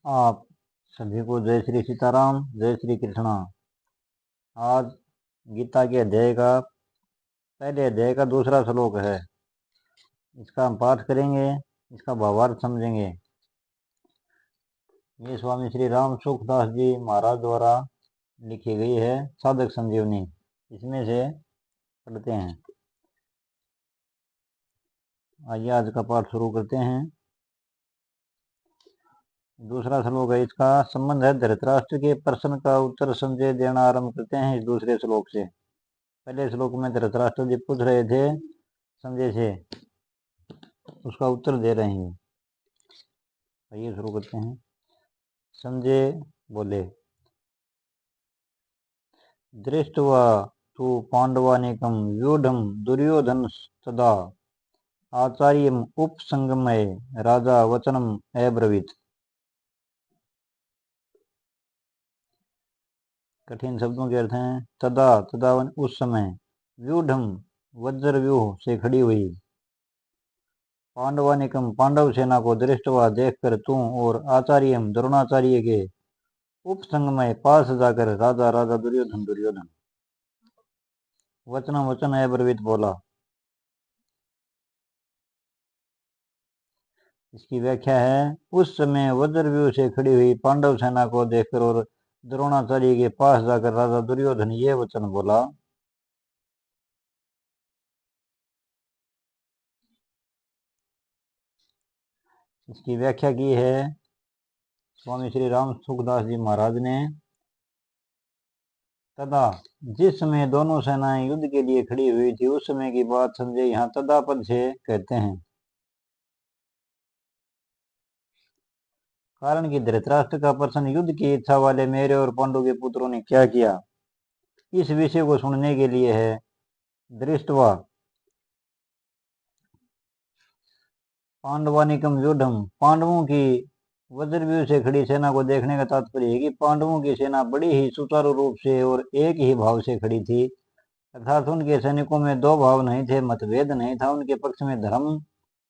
आप सभी को जय श्री सीताराम, जय श्री कृष्णा। आज गीता के अध्याय का पहले अध्याय का दूसरा श्लोक है। इसका हम पाठ करेंगे, इसका भावार्थ समझेंगे। ये स्वामी श्री राम सुखदास जी महाराज द्वारा लिखी गई है साधक संजीवनी। इसमें से पढ़ते हैं। आइए आज का पाठ शुरू करते हैं। दूसरा श्लोक है, इसका संबंध है धृतराष्ट्र के प्रश्न का उत्तर संजय देना आरंभ करते हैं इस दूसरे श्लोक से। पहले श्लोक में धृतराष्ट्र जी पूछ रहे थे संजय से, उसका उत्तर दे रहे हैं। आइए शुरू करते हैं। संजय बोले, दृष्ट्वा तु पांडवानेकं व्यूढ़ं दुर्योधन तदा आचार्यम् उपसंगमय राजा वचनम अब्रवीत। कठिन शब्दों के अर्थ हैं तदा, तदा उस समय, व्यूढ़म वज्र व्यूह से खड़ी हुई, पांडवानिकम पांडव सेना को दृष्टवा देखकर तू और आचार्यम द्रोणाचार्य के उपसंगमय पास जाकर राजा राजा दुर्योधन दुर्योधन वचन वचन अब्रवीत बोला। इसकी व्याख्या है, उस समय वज्रव्यूह से खड़ी हुई पांडव सेना को देखकर और द्रोणाचार्य के पास जाकर राजा दुर्योधन ये वचन बोला। इसकी व्याख्या की है स्वामी श्री राम सुखदास जी महाराज ने। तदा, जिस समय दोनों सेनाएं युद्ध के लिए खड़ी हुई थी उस समय की बात संजय यहाँ तदा पद से कहते हैं। कारण कि धृतराष्ट्र का प्रश्न युद्ध की इच्छा वाले मेरे और पांडु के पुत्रों ने क्या किया, इस विषय को सुनने के लिए है। दृष्टवा पांडवानिकम व्यूढ़म, पांडवों की वज्रव्यूह से खड़ी सेना को देखने का तात्पर्य है कि पांडवों की सेना बड़ी ही सुचारू रूप से और एक ही भाव से खड़ी थी। अर्थात उनके सैनिकों में दो भाव नहीं थे, मतभेद नहीं था। उनके पक्ष में धर्म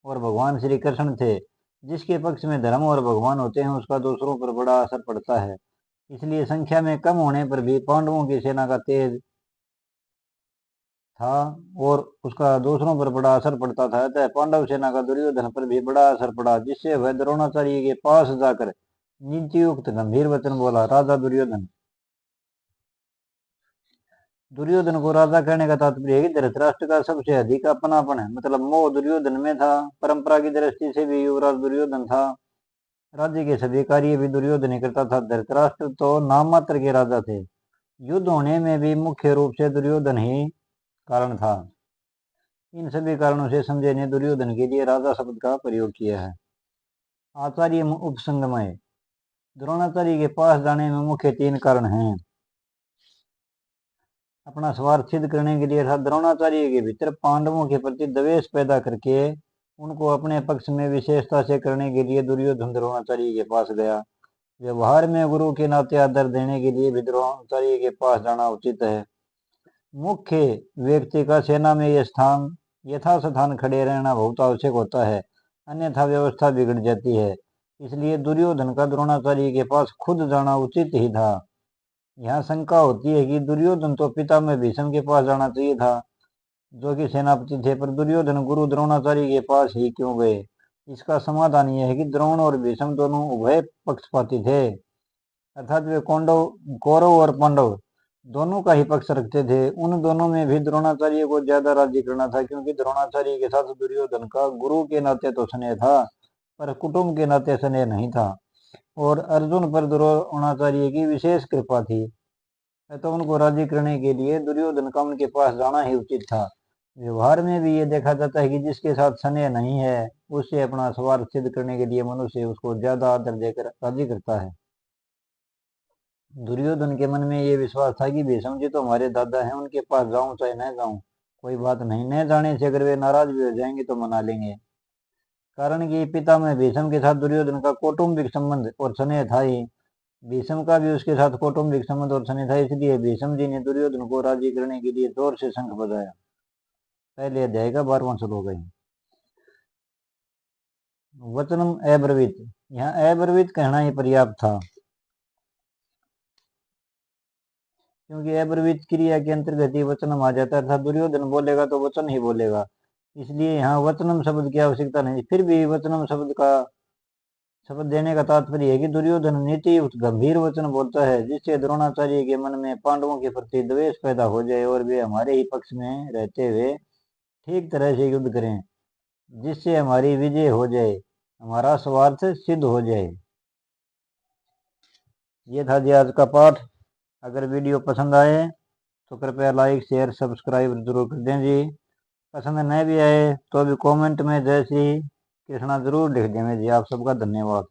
और भगवान श्री कृष्ण थे। जिसके पक्ष में धर्म और भगवान होते हैं उसका दूसरों पर बड़ा असर पड़ता है। इसलिए संख्या में कम होने पर भी पांडवों की सेना का तेज था और उसका दूसरों पर बड़ा असर पड़ता था। अतः पांडव सेना का दुर्योधन पर भी बड़ा असर पड़ा, जिससे वह द्रोणाचार्य के पास जाकर नीतियुक्त गंभीर वचन बोला। राजा दुर्योधन, दुर्योधन को राजा कहने का तात्पर्य है कि धृतराष्ट्र का सबसे अधिक अपनापन है, मतलब मोह दुर्योधन में था। परंपरा की दृष्टि से भी युवराज दुर्योधन था। राज्य के सभी कार्य भी दुर्योधन ही करता था। धृतराष्ट्र तो नाम मात्र के राजा थे। युद्ध होने में भी मुख्य रूप से दुर्योधन ही कारण था। इन सभी कारणों से संजय ने दुर्योधन के लिए राजा शब्द का प्रयोग किया है। आचार्य उपसंगमय, द्रोणाचार्य के पास जाने में मुख्य तीन कारण हैं। अपना स्वार्थ सिद्ध करने के लिए अर्थात द्रोणाचार्य के भीतर पांडवों के प्रति द्वेष पैदा करके उनको अपने पक्ष में विशेषता से करने के लिए दुर्योधन द्रोणाचार्य के पास गया। व्यवहार में गुरु के नाते आदर देने के लिए भी द्रोणाचार्य के पास जाना उचित है। मुख्य व्यक्ति का सेना में यह स्थान यथास्थान खड़े रहना बहुत आवश्यक होता है, अन्यथा व्यवस्था बिगड़ जाती है। इसलिए दुर्योधन का द्रोणाचार्य के पास खुद जाना उचित ही था। यहाँ शंका होती है कि दुर्योधन तो पितामह भीष्म के पास जाना चाहिए था, जो कि सेनापति थे, पर दुर्योधन गुरु द्रोणाचार्य के पास ही क्यों गए? इसका समाधान यह है कि द्रोण और भीष्म दोनों उभय पक्षपाती थे, अर्थात वे कौरव और पांडव दोनों का ही पक्ष रखते थे। उन दोनों में भी द्रोणाचार्य को ज्यादा राज्य करना था, क्योंकि द्रोणाचार्य के साथ दुर्योधन का गुरु के नाते तो स्नेह था, पर कुटुंब के नाते स्नेह नहीं था। और अर्जुन पर द्रोणाचार्य की विशेष कृपा थी, तो उनको राजी करने के लिए दुर्योधन का उनके पास जाना ही उचित था। व्यवहार में भी ये देखा जाता है कि जिसके साथ स्नेह नहीं है उससे अपना स्वार्थ सिद्ध करने के लिए मनुष्य उसको ज्यादा आदर देकर राजी करता है। दुर्योधन के मन में ये विश्वास था कि भीष्म जी तो हमारे दादा हैं, उनके पास जाऊं चाहे न जाऊं कोई बात नहीं, न जाने से अगर वे नाराज भी हो जाएंगे तो मना लेंगे। कारण कि पिता में भीष्म के साथ दुर्योधन का कौटुंबिक संबंध और स्नेह था ही, भीष्म का भी उसके साथ कौटुंबिक संबंध और स्नेह था। इसलिए भीष्म जी ने दुर्योधन को राजी करने के लिए जोर से शंख बजाया। पहले अध्याय का 12वां श्लोक है। वचनम अब्रवीत, यहाँ अब्रवीत कहना ही पर्याप्त था, क्योंकि अब्रवीत क्रिया के अंतर्गत ही वचनम आ जाता था। दुर्योधन बोलेगा तो वचन ही बोलेगा, इसलिए यहाँ वचनम शब्द की आवश्यकता नहीं। फिर भी वचनम शब्द देने का तात्पर्य है कि दुर्योधन नीति युक्त गंभीर वचन बोलता है, जिससे द्रोणाचार्य के मन में पांडवों के प्रति द्वेष पैदा हो जाए और वे हमारे ही पक्ष में रहते हुए ठीक तरह से युद्ध करें, जिससे हमारी विजय हो जाए, हमारा स्वार्थ सिद्ध हो जाए। ये था जी आज का पाठ। अगर वीडियो पसंद आए तो कृपया लाइक शेयर सब्सक्राइब जरूर कर दें जी। पसंद नहीं भी आए तो भी कमेंट में जय श्री कृष्णा जरूर लिख देंगे जी। आप सबका धन्यवाद।